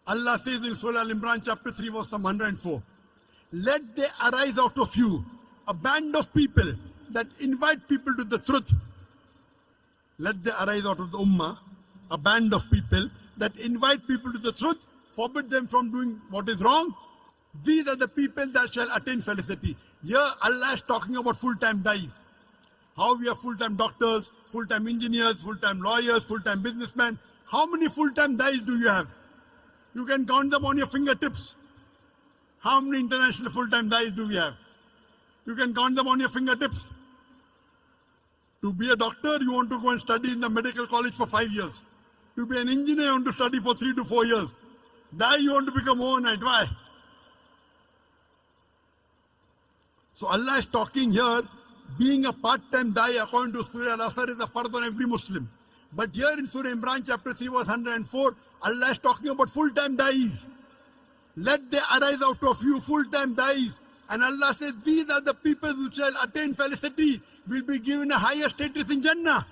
Allah says in Surah Al-Imran chapter 3 verse 104, let there arise out of you a band of people that invite people to the truth. Let there arise out of the ummah a band of people that invite people to the truth, forbid them from doing what is wrong. These are the people that shall attain felicity. Here Allah is talking about full-time dais. How we have full-time doctors, full-time engineers, full-time lawyers, full-time businessmen. How many full-time dais do you have? You can count them on your fingertips. How many international full-time dais do we have? You can count them on your fingertips. To be a doctor, you want to go and study in the medical college for 5 years. To be an engineer, you want to study for 3 to 4 years. Dai, you want to become overnight. Why? So Allah is talking here, being a part-time dai according to Surah Al-Asr is a fard on every Muslim. But here in Surah Imran chapter 3 verse 104, Allah is talking about full-time dais. Let there arise out of you full-time dais. And Allah says, these are the people who shall attain felicity, will be given a higher status in Jannah.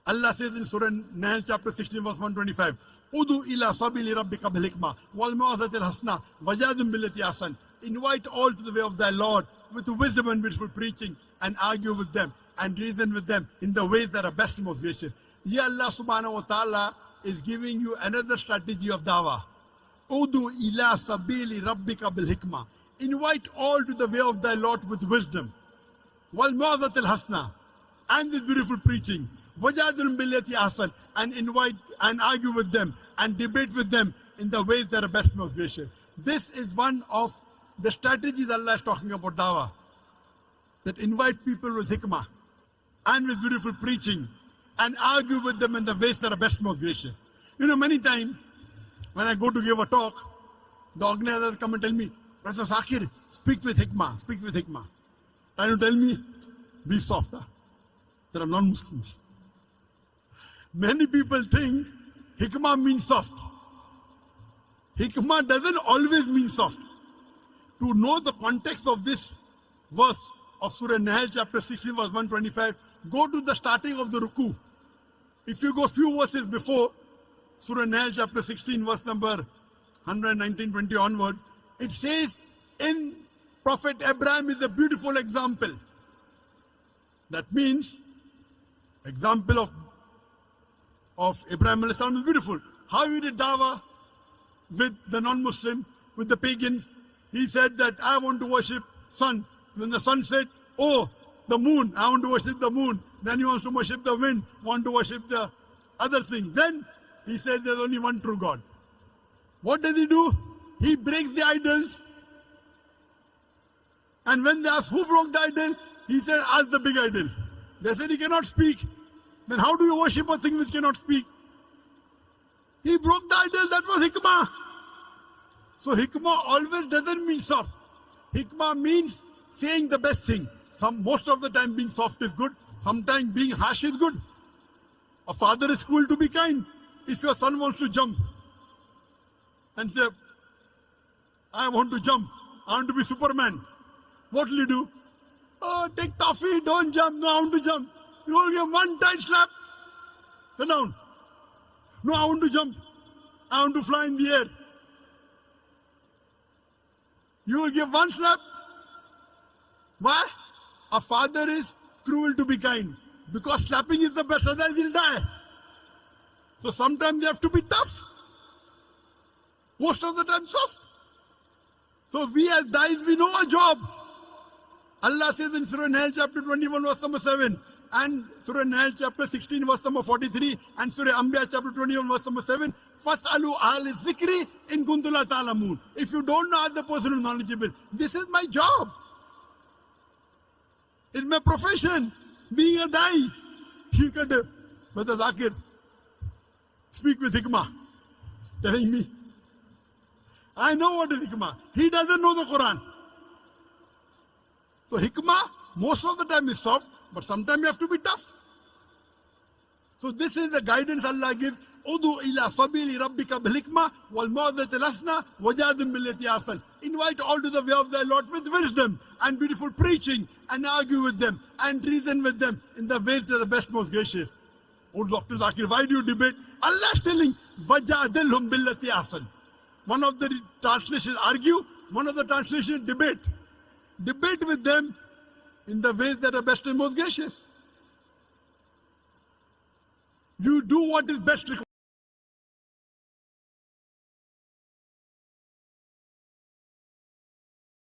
Allah says in Surah Nahl chapter 16 verse 125, Udu ila sabili rabbika bil hikmah wal mau'izatil hasana wajadil billati ahsan. Invite all to the way of thy Lord with wisdom and beautiful preaching, and argue with them and reason with them in the ways that are best and most gracious. Here Allah subhanahu wa ta'ala is giving you another strategy of dawah. Udu ila sabili rabbika bil hikmah. Invite all to the way of thy Lord with wisdom. Wal mau'izatil hasana, and with beautiful preaching. Wajadil billati ahsan, and invite and argue with them and debate with them in the ways that are best and most gracious. This is one of the strategies Allah is talking about dawah. That invite people with hikmah and with beautiful preaching and argue with them in the ways that are best and most gracious. You know, many times when I go to give a talk, the organizers come and tell me, Professor Zakir, speak with hikmah, speak with hikmah. Trying to tell me, be softer. There are non-Muslims. Many people think hikmah means soft. Hikmah doesn't always mean soft. To know the context of this verse of Surah Nahl chapter 16 verse 125, go to the starting of the ruku. If you go few verses before, Surah Nahl chapter 16 verse number 119-20 onwards, it says, in Prophet Abraham is a beautiful example. That means, example of Abraham alayhi salam is beautiful. How he did dawah with the non-Muslim, with the pagans. He said that I want to worship sun. When the sun said, oh, the moon, I want to worship the moon. Then he wants to worship the wind, want to worship the other thing. Then he said there's only one true God. What does he do? He breaks the idols. And when they ask who broke the idol, he said, ask the big idol. They said he cannot speak. Then how do you worship a thing which cannot speak? He broke the idol, that was hikmah. So hikmah always doesn't mean soft. Hikmah means saying the best thing. Most of the time being soft is good. Sometimes being harsh is good. A father is cruel to be kind. If your son wants to jump and say, I want to jump, I want to be Superman, what will you do? Oh, take toffee, don't jump. No, I want to jump. You will give one tight slap. Sit down. No, I want to jump. I want to fly in the air. You will give one slap. Why? A father is cruel to be kind. Because slapping is the best, otherwise he'll die. So sometimes you have to be tough. Most of the time soft. So we as dais, we know our job. Allah says in Surah Nahl chapter 21 verse number 7 and Surah Nahl chapter 16 verse number 43 and Surah Anbiya chapter 21 verse number 7, Fas'alu ahli zikri in kuntum la ta'lamun. If you don't know, ask the person who is knowledgeable. This is my job. It's my profession. Being a dai. He could, Brother Zakir, speak with hikmah. Telling me. I know what is hikmah. He doesn't know the Quran. So hikmah, most of the time is soft, but sometimes you have to be tough. So this is the guidance Allah gives. Udu ila sabili rabbika bil hikmah wal mau'izatil hasana wajadil billati ahsan. Invite all to the way of thy Lord with wisdom and beautiful preaching, and argue with them and reason with them in the ways that are the best, most gracious. Oh, Dr. Zakir, why do you debate? Allah is telling, وَجَادِلْهُمْ بِالَّتِي أَحْسَنُ. One of the translations argue, one of the translations debate. Debate with them in the ways that are best and most gracious. You do what is best required.